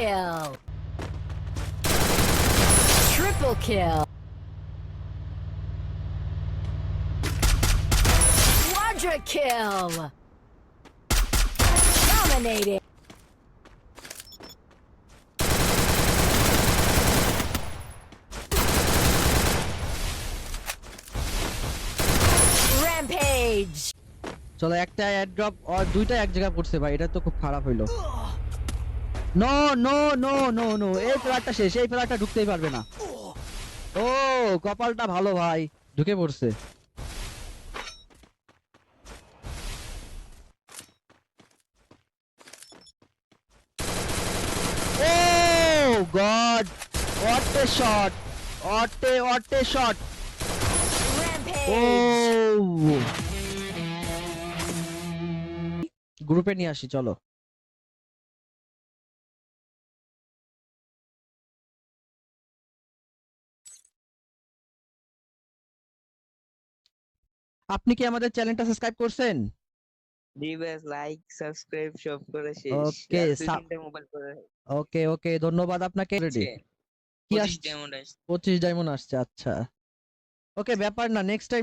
kill. Triple kill. Quadra kill. Dominating. Rampage. চলো একটা air drop আর দুইটা এক জায়গা পড়ছে ভাই, এটা তো খুব খারাপ হইলো। No no no no no, এই প্লেয়ারটা শেষ, এই প্লেয়ারটা ঢুকতেই পারবে না। ও কপালটা ভালো ভাই, ঢুকে পড়ছে। Oh God, what a shot, what a shot. Oh Rampage. গ্রুপে নিয়ে আসি চলো। আপনি কি আমাদের চ্যানেলটা সাবস্ক্রাইব করছেন? ডিভাইস লাইক সাবস্ক্রাইব সব করে শেষ। ওকে আর দুই তিনটা মোবাইল করে ওকে ওকে, ধন্যবাদ আপনাকে। রেডি হচ্ছে কি 25 আসছে? ডায়মন্ড আসছে। 25 ডায়মন্ড আসছে, আচ্ছা ওকে, ব্যাপার না, নেক্সট টাইম